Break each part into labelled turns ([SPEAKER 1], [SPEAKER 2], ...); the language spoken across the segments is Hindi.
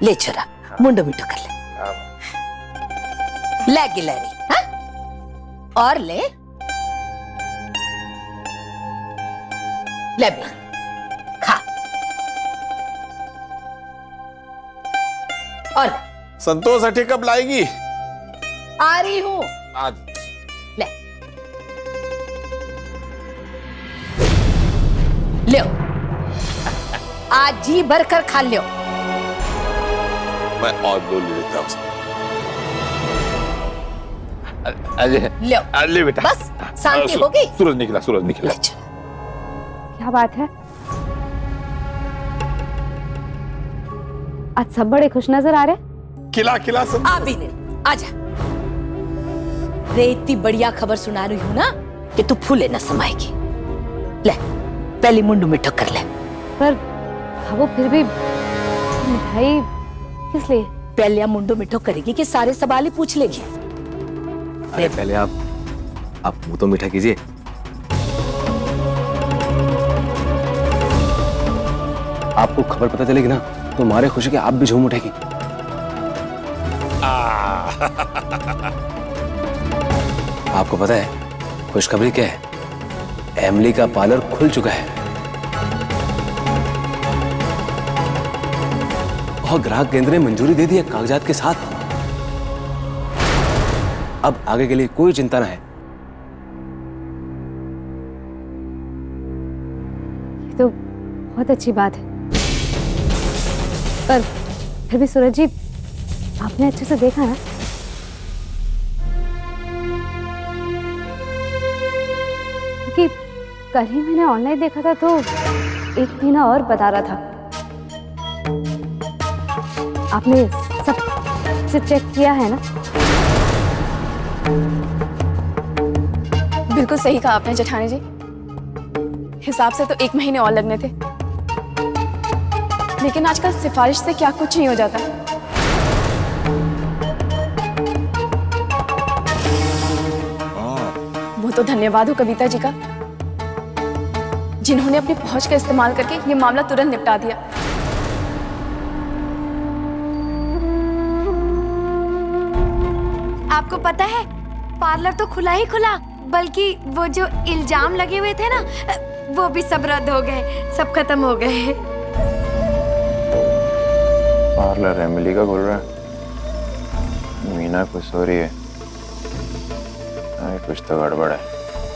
[SPEAKER 1] ले छोरा मुंडो मिठो कर ले गिलहरी, हाँ? और ले ले बे खा और
[SPEAKER 2] संतोष हटे कब लाएगी?
[SPEAKER 1] आ रही हूं
[SPEAKER 2] आज।
[SPEAKER 1] ले ले आज जी भर कर खा लियो।
[SPEAKER 2] मैं और बोल लेता हूँ।
[SPEAKER 1] ले
[SPEAKER 2] बेटा
[SPEAKER 1] बस शांति हो गई।
[SPEAKER 2] सूरज निकला, सूरज निकला।
[SPEAKER 3] क्या बात है, आज सब बड़े खुश नजर आ रहे।
[SPEAKER 2] खिला खिला सब।
[SPEAKER 1] आ भी नहीं, आजा। रे इतनी बढ़िया खबर सुना रही हूं ना कि तू फूले न समाएगी। ले पहली मुंडू मिठो कर ले।
[SPEAKER 3] पर वो फिर भी मिठाई किस लिए?
[SPEAKER 1] पहले मुंडू मिठो करेगी कि सारे सवाल ही पूछ लेगी।
[SPEAKER 4] अरे पहले आप मुंह तो मीठा कीजिए। आपको खबर पता चलेगी ना तो हमारे खुशी के आप भी झूम उठेगी। आपको पता है खुशखबरी क्या है? एमिली का पार्लर खुल चुका है और ग्राहक केंद्र ने मंजूरी दे दी है कागजात के साथ। अब आगे के लिए कोई चिंता ना है।
[SPEAKER 3] ये तो बहुत अच्छी बात है, पर फिर भी सूरज जी आपने अच्छे से देखा ना? क्योंकि कल ही मैंने ऑनलाइन देखा था तो एक महीना और बता रहा था। आपने सब से चेक किया है ना?
[SPEAKER 5] बिल्कुल सही कहा आपने जेठानी जी, हिसाब से तो 1 महीने और लगने थे, लेकिन आजकल सिफारिश से क्या कुछ नहीं हो जाता। वो तो धन्यवाद हो कविता जी का, जिन्होंने अपनी पहुंच का इस्तेमाल करके ये मामला तुरंत निपटा दिया।
[SPEAKER 6] आपको पता है पार्लर तो खुला ही खुला, बल्कि वो जो इल्जाम लगे हुए थे ना वो भी सब रद्द हो गए, सब खत्म हो गए।
[SPEAKER 7] पार्लर एमिली का खुल रहा है। मीना खुश हो रही है। कुछ तो गड़बड़ है।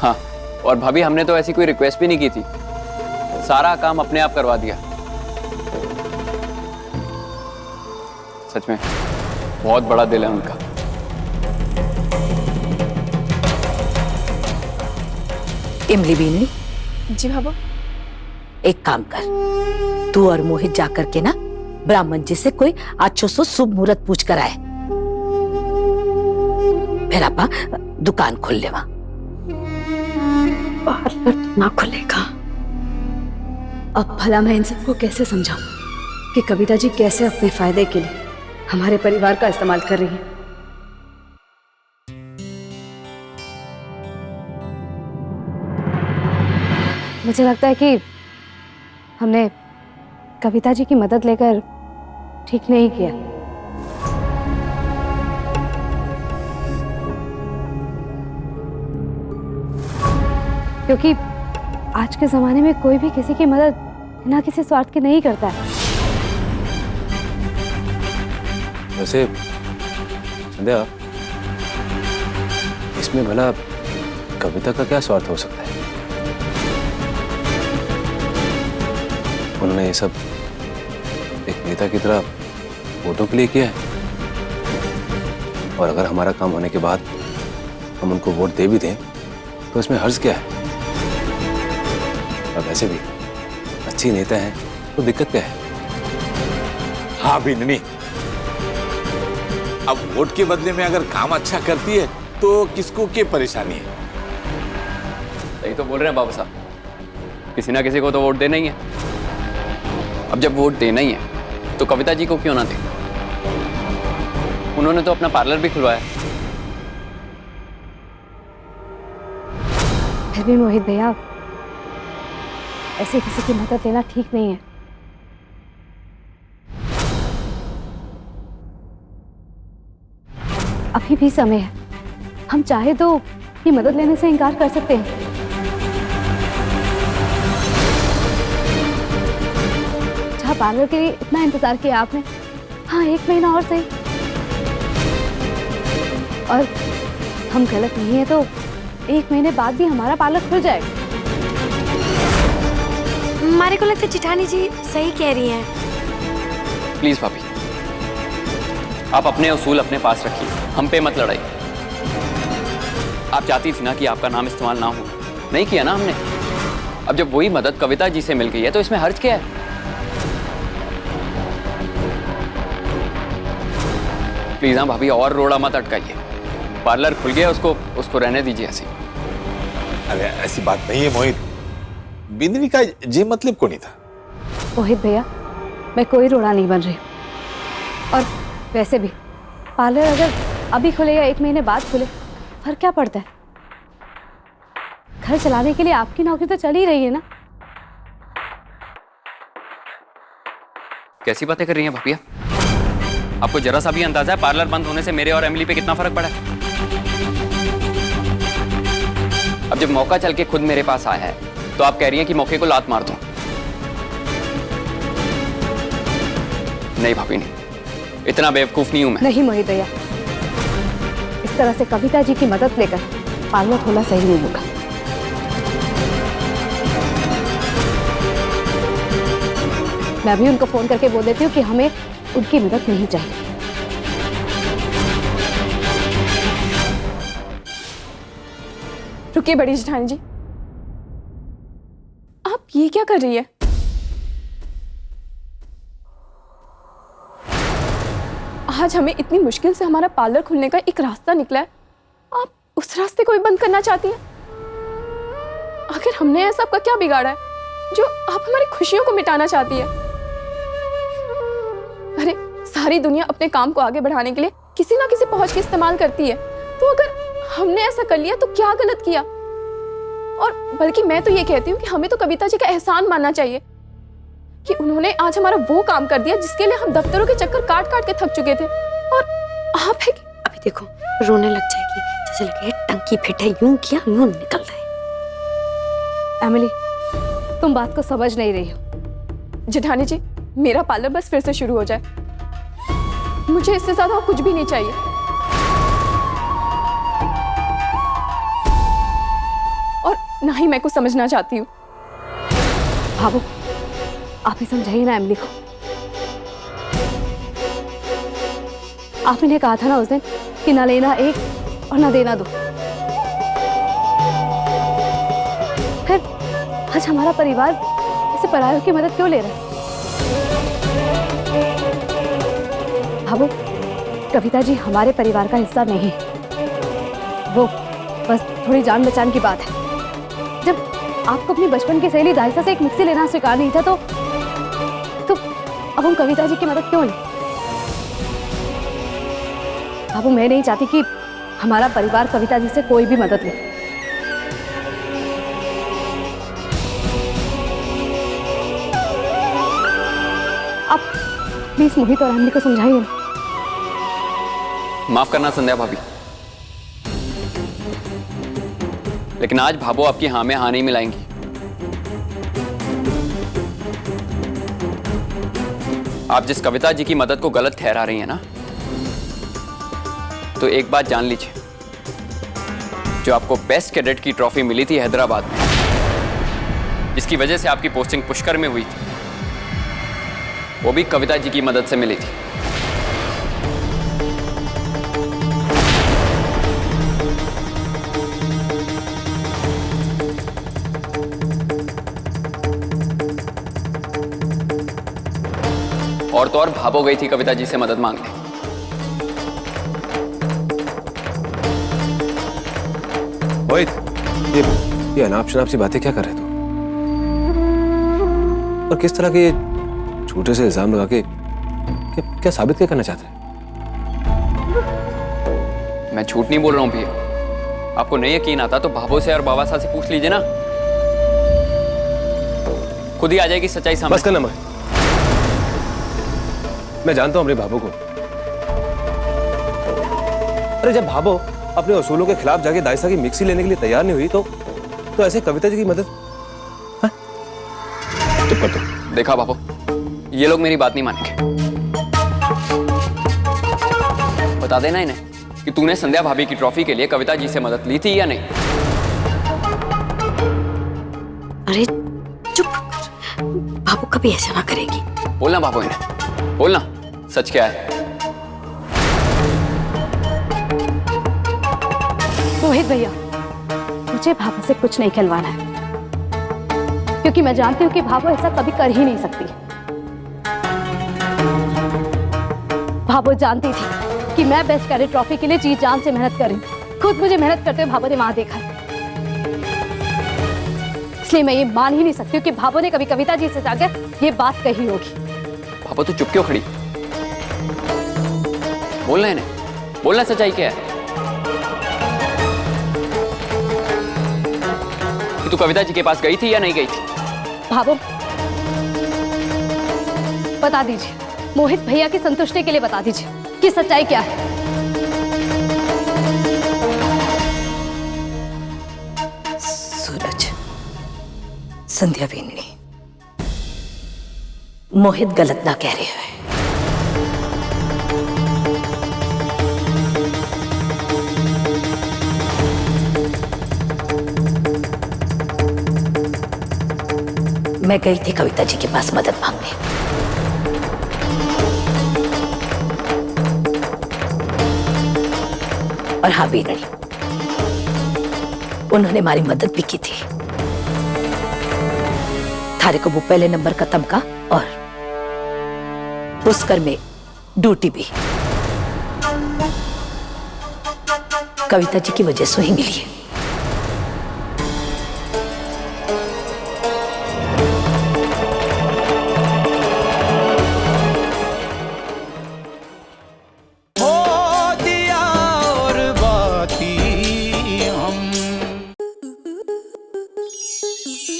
[SPEAKER 4] हाँ, और भाभी हमने तो ऐसी कोई रिक्वेस्ट भी नहीं की थी, सारा काम अपने आप करवा दिया। सच में बहुत बड़ा दिल है उनका।
[SPEAKER 1] इमली बीनली,
[SPEAKER 5] जी भाभो।
[SPEAKER 1] एक काम कर, तू और मोहित जाकर के ना ब्राह्मण जी से कोई अच्छो सो शुभ मुहूर्त पूछ कर आए, फिर आपा दुकान खोल लेवा।
[SPEAKER 3] पार्लर तो ना खुलेगा। अब भला मैं इन सबको कैसे समझाऊं कि कविता जी कैसे अपने फायदे के लिए हमारे परिवार का इस्तेमाल कर रही है। मुझे लगता है कि हमने कविता जी की मदद लेकर ठीक नहीं किया। क्योंकि आज के जमाने में कोई भी किसी की मदद बिना किसी स्वार्थ के नहीं करता है।
[SPEAKER 4] वैसे संध्या, इसमें भला कविता का क्या स्वार्थ हो सकता है? उन्होंने ये सब एक नेता की तरह वोटों के लिए किया है, और अगर हमारा काम होने के बाद हम उनको वोट दे भी दें तो इसमें हर्ज क्या है? और वैसे भी अच्छी नेता है तो दिक्कत क्या है?
[SPEAKER 2] हाँ बिन्नी, अब वोट के बदले में अगर काम अच्छा करती है तो किसको क्या परेशानी है?
[SPEAKER 4] सही तो बोल रहे हैं बाबा साहब, किसी ना किसी को तो वोट देना ही है। अब जब वोट देना ही है तो कविता जी को क्यों ना दे? उन्होंने तो अपना पार्लर भी खुलवाया।
[SPEAKER 3] फिर भी मोहित भैया, ऐसे किसी की मदद लेना ठीक नहीं है। अभी भी समय है, हम चाहे तो ये मदद लेने से इनकार कर सकते हैं। जहाँ पार्लर के लिए इतना इंतजार किया आपने, हाँ 1 महीना और सही। और हम गलत नहीं है तो 1 महीने बाद भी हमारा पार्लर खुल जाएगा।
[SPEAKER 6] हमारे को लगता है जिठानी जी सही कह रही हैं।
[SPEAKER 8] प्लीज भाभी, आप अपने उसूल अपने पास रखिए, हम पे मत लड़ाइए। आप चाहती थी ना कि आपका नाम इस्तेमाल ना हो, नहीं किया ना हमने। अब जब वही मदद कविता जी से मिल गई है तो इसमें हर्ज क्या है? प्लीज हाँ भाभी, और रोड़ा मत अटकाइए। पार्लर खुल गया, उसको रहने दीजिए ऐसे।
[SPEAKER 2] अरे ऐसी बात नहीं है मोहित, बिंदनी का ये मतलब को नहीं था।
[SPEAKER 3] मोहित भैया, मैं कोई रोड़ा नहीं बन रही। और वैसे भी पार्लर अगर अभी खुले या 1 महीने बाद खुले, फर्क क्या पड़ता है? घर चलाने के लिए आपकी नौकरी तो चल ही रही है ना।
[SPEAKER 8] कैसी बातें कर रही हैं भाभी आप? आपको जरा सा भी अंदाजा है पार्लर बंद होने से मेरे और एमिली पे कितना फर्क पड़ा है? अब जब मौका चल के खुद मेरे पास आया है तो आप कह रही हैं कि मौके को लात मार दूं। नहीं भाभी नहीं, इतना बेवकूफ नहीं हूं मैं।
[SPEAKER 3] नहीं मोहित भैया, इस तरह से कविता जी की मदद लेकर पार्लर खोला सही नहीं होगा। मैं अभी उनको फोन करके बोल देती हूँ कि हमें उनकी मदद नहीं चाहिए।
[SPEAKER 5] रुकिए बड़ी जेठानी जी, आप ये क्या कर रही है? आज हमें इतनी मुश्किल से हमारा पार्लर खुलने का एक रास्ता निकला है, आप उस रास्ते को भी बंद करना चाहती हैं? आखिर हमने ऐसा आपका क्या बिगाड़ा है जो आप हमारी खुशियों को मिटाना चाहती है? अरे सारी दुनिया अपने काम को आगे बढ़ाने के लिए किसी ना किसी पहुंच के इस्तेमाल करती है, तो अगर हमने ऐसा कर लिया तो क्या गलत किया? और बल्कि मैं तो ये कहती हूँ कि हमें तो कविता जी का एहसान मानना चाहिए कि उन्होंने आज हमारा वो काम कर दिया जिसके लिए हम दफ्तरों के चक्कर काट काट के थक चुके थे। और आप है कि
[SPEAKER 6] अभी देखो रोने लग जाएगी, जैसे लगे टंकी फिट है, यूं किया यूं निकल रहा है।
[SPEAKER 3] एमिली, तुम बात को समझ नहीं रही हो।
[SPEAKER 5] जेठानी जी, मेरा पार्लर बस फिर से शुरू हो जाए, मुझे इससे ज्यादा कुछ भी नहीं चाहिए। और ना ही मैं कुछ समझना चाहती हूँ।
[SPEAKER 3] भाभू, आप ही समझाइए ना एमिली को। आप इन्हें कहा था ना उस दिन कि ना लेना एक और ना देना दो। फिर आज हमारा परिवार इसे परायों की मदद क्यों ले रहा है? भाभू, कविता जी हमारे परिवार का हिस्सा नहीं, वो बस थोड़ी जान बचान की बात है। जब आपको अपनी बचपन की सहेली दाहिसा से एक मिक्सी लेना स्वीकार नहीं था तो अब हम कविता जी की मदद क्यों लें? बाबू, मैं नहीं चाहती कि हमारा परिवार कविता जी से कोई भी मदद ले। आप प्लीज मोहित और एमिली को समझाइए ना।
[SPEAKER 8] माफ करना संध्या भाभी, लेकिन आज भाभो आपकी हाँ में हाँ नहीं मिलाएंगी। आप जिस कविता जी की मदद को गलत ठहरा रही हैं ना, तो एक बात जान लीजिए, जो आपको बेस्ट कैडेट की ट्रॉफी मिली थी हैदराबाद में, जिसकी वजह से आपकी पोस्टिंग पुष्कर में हुई थी, वो भी कविता जी की मदद से मिली थी। और तो और भाभो गई थी कविता जी से मदद मांगने।
[SPEAKER 4] मोहित, ये अनाप शनाप सी बातें क्या कर रहे तू? और किस तरह के झूठे से इल्जाम लगा के क्या साबित क्या करना चाहते हैं?
[SPEAKER 8] मैं झूठ नहीं बोल रहा हूं भैया, आपको नहीं यकीन आता तो भाभो से और बाबा साहब से पूछ लीजिए ना, खुद ही आ जाएगी सच्चाई सामने।
[SPEAKER 4] बस करना मोहित, मैं जानता हूं अपने बाबू को। अरे जब भाभो अपने असूलों के खिलाफ जाके दाइसा की मिक्सी लेने के लिए तैयार नहीं हुई तो ऐसे कविता जी की मदद।
[SPEAKER 8] चुप कर दो। देखा बाबू, ये लोग मेरी बात नहीं मानेंगे। बता देना इन्हें कि तूने संध्या भाभी की ट्रॉफी के लिए कविता जी से मदद ली थी या नहीं।
[SPEAKER 6] अरे चुप कर, बाबू कभी ऐसा ना करेगी।
[SPEAKER 8] बोलना बाबू इन्हें, बोलना सच क्या है।
[SPEAKER 3] मोहित भैया, मुझे भाभो से कुछ नहीं खिलवाना है, क्योंकि मैं जानती हूँ कि भाभो ऐसा कभी कर ही नहीं सकती। भाभो जानती थी कि मैं बेस्ट कैडेट ट्रॉफी के लिए जी जान से मेहनत कर रही हूँ। खुद मुझे मेहनत करते हुए भाभो ने वहां देखा है। इसलिए मैं ये मान ही नहीं सकती हूँ कि भाभो ने कभी कविता जी से जाकर ये बात कही होगी।
[SPEAKER 8] बाबू तू चुप क्यों खड़ी? बोलना इन्हें, बोलना सच्चाई क्या है। कि तू कविता जी के पास गई थी या नहीं गई थी?
[SPEAKER 3] भाभो बता दीजिए, मोहित भैया की संतुष्टि के लिए बता दीजिए कि सच्चाई क्या है।
[SPEAKER 1] सूरज, संध्या बेननी, मोहित गलत ना कह रहे हैं। मैं गई थी कविता जी के पास मदद मांगने। और हाँ बेननी, उन्होंने हमारी मदद भी की थी। थारे को वो पहले नंबर का तमका और पुष्कर में ड्यूटी भी कविता जी की वजह से ही मिली है।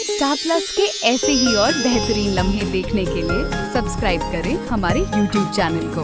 [SPEAKER 9] स्टार प्लस के ऐसे ही और बेहतरीन लम्हे देखने के लिए सब्सक्राइब करें हमारे YouTube चैनल को।